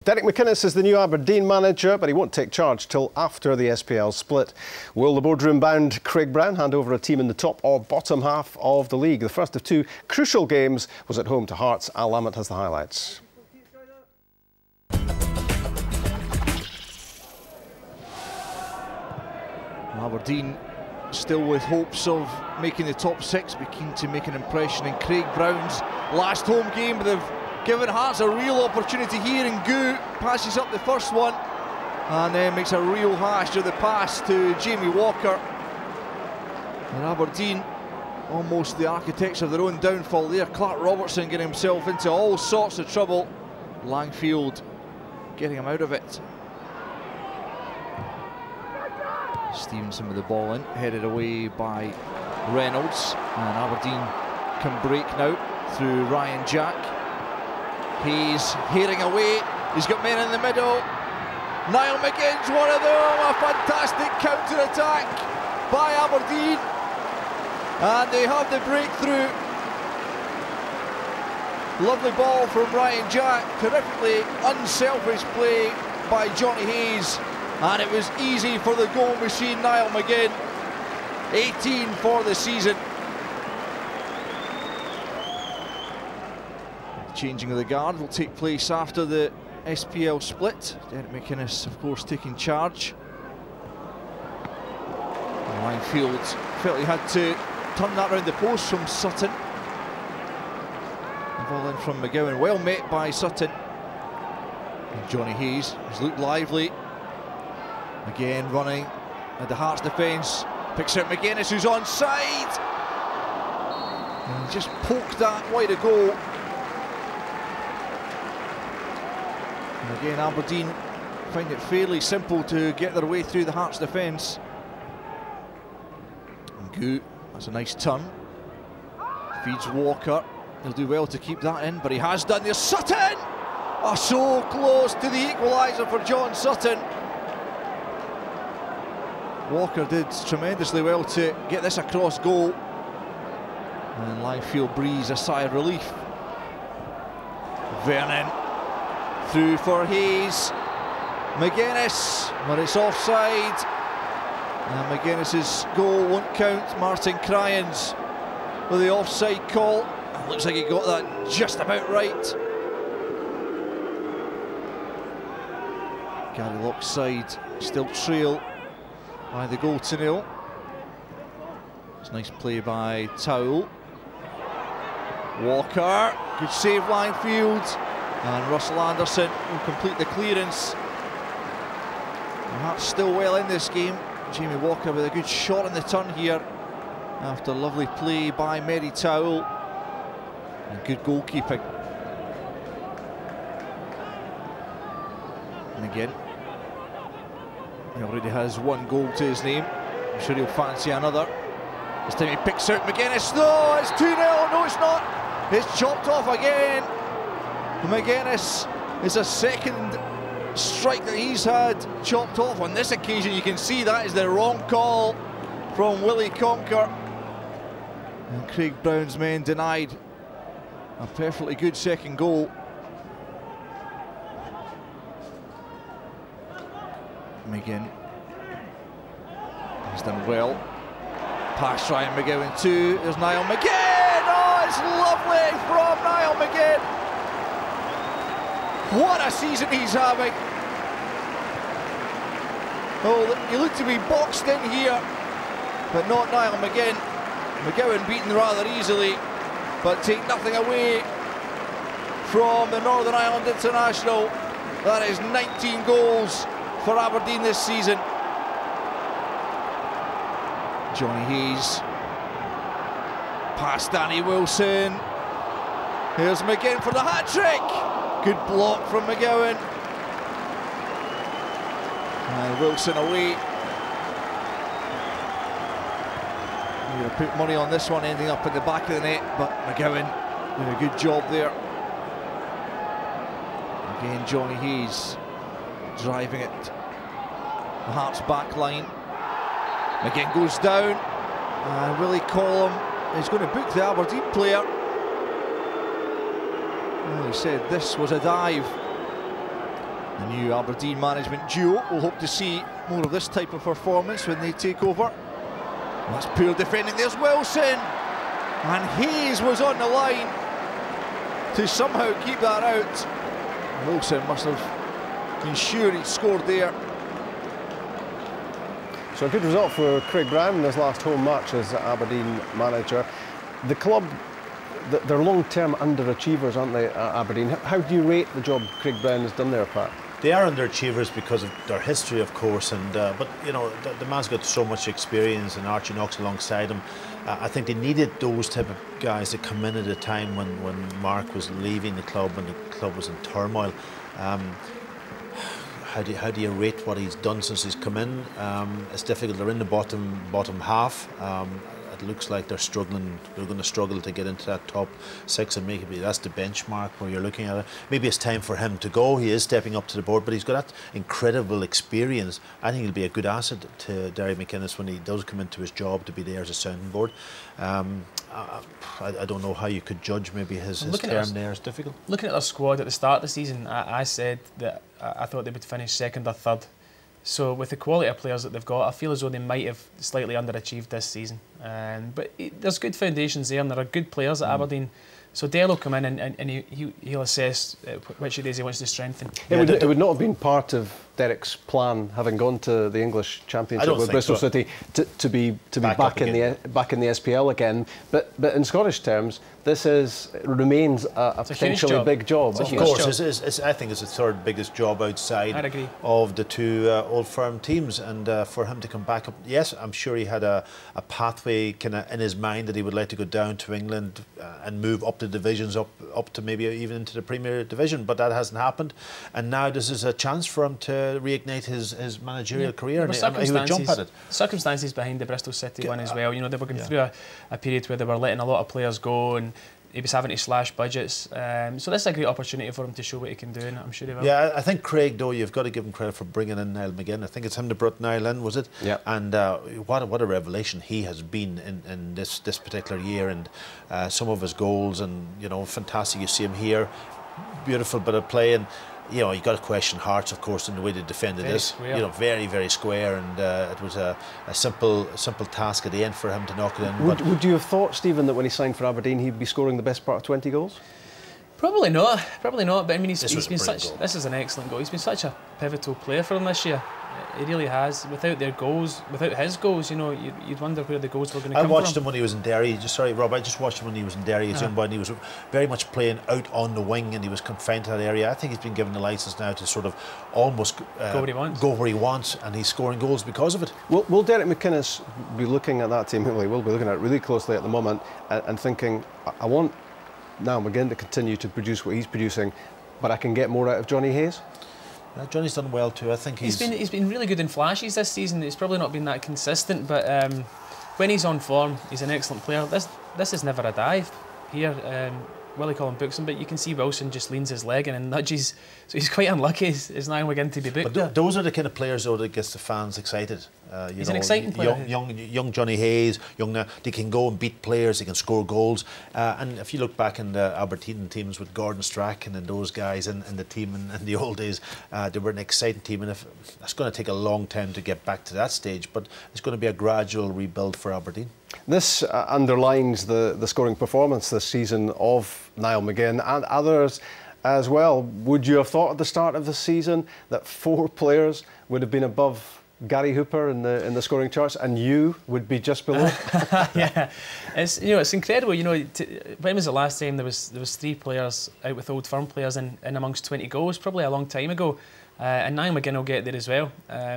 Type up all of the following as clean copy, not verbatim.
Derek McInnes is the new Aberdeen manager, but he won't take charge till after the SPL split. Will the boardroom-bound Craig Brown hand over a team in the top or bottom half of the league? The first of two crucial games was at home to Hearts. Al Lammett has the highlights. Aberdeen still with hopes of making the top six, be keen to make an impression in Craig Brown's last home game. They've given Hearts a real opportunity here, and Gu passes up the first one and then makes a real hash of the pass to Jamie Walker. And Aberdeen almost the architects of their own downfall there. Clark Robertson getting himself into all sorts of trouble. Langfield getting him out of it. Stevenson with the ball in, headed away by Reynolds, and Aberdeen can break now through Ryan Jack. He's heading away, he's got men in the middle. Niall McGinn's one of them, a fantastic counter-attack by Aberdeen, and they have the breakthrough. Lovely ball from Ryan Jack, terrifically unselfish play by Johnny Hayes. And it was easy for the goal machine, Niall McGinn. 18 for the season. The changing of the guard will take place after the SPL split. Derek McInnes, of course, taking charge. And Langfield felt he had to turn that round the post from Sutton. The ball in from McGowan, well met by Sutton. And Johnny Hayes has looked lively. Again running at the Hearts defence, picks out McGuinness, who's onside. And he just poked that wide of goal. And again, Aberdeen find it fairly simple to get their way through the Hearts defence. And Gu, that's a nice turn. Feeds Walker. He'll do well to keep that in, but he has done. There's Sutton! Oh, so close to the equaliser for John Sutton. Walker did tremendously well to get this across goal, and Langfield breathes a sigh of relief. Vernon through for Hayes. McGuinness, but it's offside, and McGuinness's goal won't count. Martin Cryans with the offside call. It looks like he got that just about right. Gary Lockside still trail by the goal to nil. It's a nice play by Towell. Walker, good save Langfield, and Russell Anderson will complete the clearance. And Hearts still well in this game. Jamie Walker with a good shot in the turn here after lovely play by Mary Towell and good goalkeeping. And again, he already has one goal to his name. I'm sure he'll fancy another. This time he picks out McGuinness. No, it's 2-0. No, it's not. It's chopped off again. McGuinness is a second strike that he's had chopped off. On this occasion, you can see that is the wrong call from Willie Conker. And Craig Brown's men denied a perfectly good second goal. McGinn, he's done well. Pass Ryan McGowan too. There's Niall McGinn. Oh, it's lovely from Niall McGinn. What a season he's having. Oh, he looked to be boxed in here, but not Niall McGinn. McGowan beaten rather easily, but take nothing away from the Northern Ireland international. That is 19 goals for Aberdeen this season. Johnny Hayes, past Danny Wilson. Here's McGinn for the hat-trick. Good block from McGowan. And Wilson away. I'm going to put money on this one ending up in the back of the net, but McGowan doing a good job there. Again, Johnny Hayes driving it. The Hearts back line. McGinn goes down, and Willie Collum is going to book the Aberdeen player. Well, he said this was a dive. The new Aberdeen management duo will hope to see more of this type of performance when they take over. That's poor defending. There's Wilson, and Hayes was on the line to somehow keep that out. Wilson must have been sure he scored there. So a good result for Craig Brown in his last home match as Aberdeen manager. The club, they're long-term underachievers, aren't they, Aberdeen? How do you rate the job Craig Brown has done there, Pat? They are underachievers because of their history, of course, and but you know the man's got so much experience, and Archie Knox alongside him. I think they needed those type of guys to come in at a time when Mark was leaving the club and the club was in turmoil. How do you rate what he's done since he's come in? It's difficult. They're in the bottom half. It looks like they're struggling. They're going to struggle to get into that top 6, and maybe that's the benchmark where you're looking at it. Maybe it's time for him to go. He is stepping up to the board, but he's got that incredible experience. I think he'll be a good asset to Derry McInnes when he does come into his job to be there as a sounding board. I don't know how you could judge maybe his term there is difficult. Looking at their squad at the start of the season, I said that I thought they would finish second or third. So with the quality of players that they've got, I feel as though they might have slightly underachieved this season. But there's good foundations there, and there are good players at Aberdeen. So Dale will come in and he'll assess which areas he wants to strengthen. It would not have been part of Derek's plan, having gone to the English Championship with Bristol City, to be back in the SPL again. But in Scottish terms, this remains a potentially big job. Of course, I think it's the third biggest job outside of the two Old Firm teams, and for him to come back up, yes, I'm sure he had a pathway kind of in his mind that he would like to go down to England and move up the divisions, up to maybe even into the Premier Division, but that hasn't happened, and now this is a chance for him to reignite his managerial career, and he would jump at it. Circumstances behind the Bristol City one as well. You know, they were going through a period where they were letting a lot of players go, and he was having to slash budgets. So this is a great opportunity for him to show what he can do, and I'm sure he will. Yeah, I think Craig, though, you've got to give him credit for bringing in Niall McGinn. I think it's him that brought Niall in, was it? Yeah. And what a revelation he has been in this particular year, and some of his goals, and you know, fantastic. You see him here, beautiful bit of play, and you know, you got to question Hearts, of course, in the way they defended this. You know, very, very square, and it was a simple task at the end for him to knock it in. Would you have thought, Stephen, that when he signed for Aberdeen, he'd be scoring the best part of 20 goals? Probably not. But I mean, he's been such. Goal. This is an excellent goal. He's been such a pivotal player for them this year. He really has. Without their goals, without his goals, you know, you'd wonder where the goals were going to come from. I watched him when he was in Derry. Sorry, Rob, I just watched him when he was in Derry as a young boy, and he was very much playing out on the wing, and he was confined to that area. I think he's been given the licence now to sort of almost go where he wants, and he's scoring goals because of it. Will Derek McInnes be looking at that team? Well, he will be looking at it really closely at the moment and thinking, I want Niall McGinn to continue to produce what he's producing, but I can get more out of Johnny Hayes? Johnny's done well too. I think he's been really good in flashes this season. He's probably not been that consistent, but when he's on form, he's an excellent player. This is never a dive here. Willie Collin books him, but you can see Wilson just leans his leg in and nudges. So he's quite unlucky. Is Niall McGinn to be booked? But those are the kind of players, though, that gets the fans excited. He's an exciting player. Young Johnny Hayes, they can go and beat players, they can score goals. And if you look back in the Aberdeen teams with Gordon Strachan and those guys in the team in the old days, they were an exciting team. And it's going to take a long time to get back to that stage, but it's going to be a gradual rebuild for Aberdeen. This underlines the scoring performance this season of Niall McGinn and others as well. Would you have thought at the start of the season that 4 players would have been above Gary Hooper in the scoring charts, and you would be just below? Yeah, it's incredible. You know, when was the last time there was 3 players out with Old Firm players in amongst 20 goals? Probably a long time ago. And Niall McGinn will get there as well.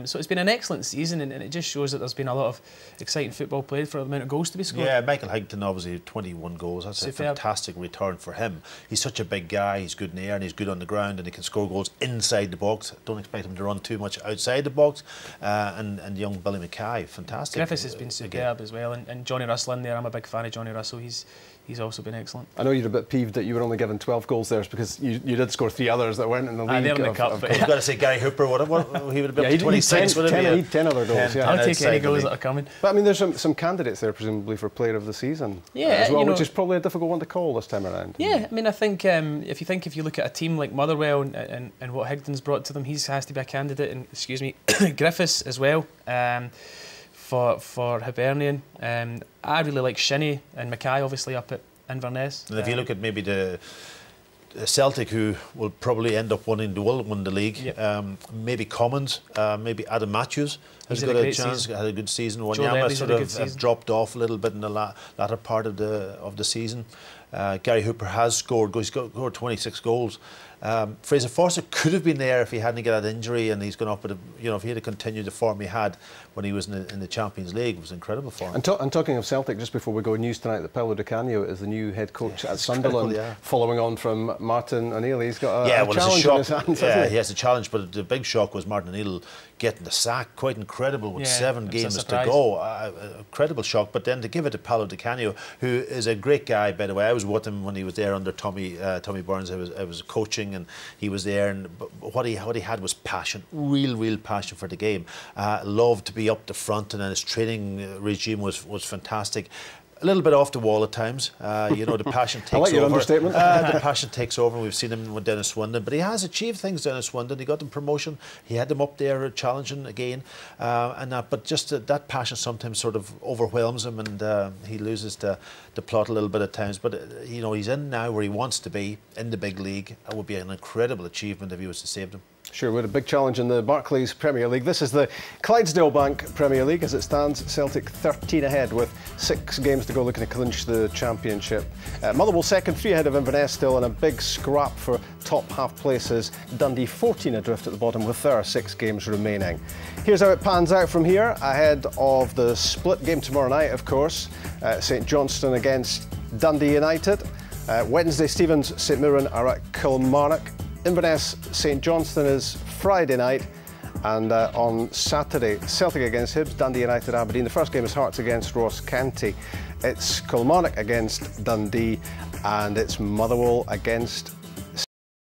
So it's been an excellent season, and it just shows that there's been a lot of exciting football played for the amount of goals to be scored. Yeah, Michael Higginson obviously 21 goals. That's a fantastic return for him. He's such a big guy. He's good in the air and he's good on the ground, and he can score goals inside the box. Don't expect him to run too much outside the box. And young Billy Mackay, fantastic. Griffiths has been superb as well, and Johnny Russell in there. I'm a big fan of Johnny Russell. He's he's also been excellent. I know you're a bit peeved that you were only given 12 goals there because you did score 3 others that weren't in the league. They're in the cup. I've got to say, Gary Hooper, what he would have been up to 26. He'd 10 other goals. I'll take any goals that are coming. But I mean, there's some candidates there, presumably, for Player of the Season as well, which is probably a difficult one to call this time around. Yeah, I mean, I think if you look at a team like Motherwell and what Higden's brought to them, he has to be a candidate. And excuse me, Griffiths as well. For Hibernian, I really like Shinnie and Mackay, obviously up at Inverness. And if you look at maybe the Celtic, who will probably end up win the league, maybe Commons, maybe Adam Matthews has got a chance. Had a good season. Wanyama sort of dropped off a little bit in the latter part of the season. Gary Hooper has scored. He's scored 26 goals. Fraser Forster could have been there if he hadn't got that injury, and he's gone up with if he had continued the form he had when he was in the Champions League. It was incredible for him. And talking of Celtic, just before we go, news tonight that Paolo Di Canio is the new head coach at Sunderland, following on from Martin O'Neill. He's got a challenge in his hands. Yeah, he has a challenge, but the big shock was Martin O'Neill getting the sack. Quite incredible with 7 games to go. Incredible shock. But then to give it to Paolo Di Canio, who is a great guy, by the way. I was with him when he was there under Tommy Burns. I was coaching, and he was there, and what he had was passion, real passion for the game. Loved to be up the front, and then his training regime was fantastic. A little bit off the wall at times, the passion takes over. I like your understatement. The passion takes over, and we've seen him with Dennis Swindon, but he has achieved things. Dennis Swindon, he got them promotion, he had them up there challenging again, but just that passion sometimes sort of overwhelms him, and he loses the plot a little bit at times. But he's in now where he wants to be in the big league. It would be an incredible achievement if he was to save them. Sure, we had a big challenge in the Barclays Premier League. This is the Clydesdale Bank Premier League as it stands. Celtic 13 ahead with 6 games to go, looking to clinch the championship. Motherwell second, 3 ahead of Inverness still, and a big scrap for top half places. Dundee 14 adrift at the bottom with their 6 games remaining. Here's how it pans out from here ahead of the split game tomorrow night, of course. St Johnstone against Dundee United. Wednesday, Stevens St Mirren are at Kilmarnock. Inverness St Johnstone is Friday night, and on Saturday, Celtic against Hibs, Dundee United Aberdeen. The first game is Hearts against Ross County. It's Kilmarnock against Dundee, and it's Motherwell against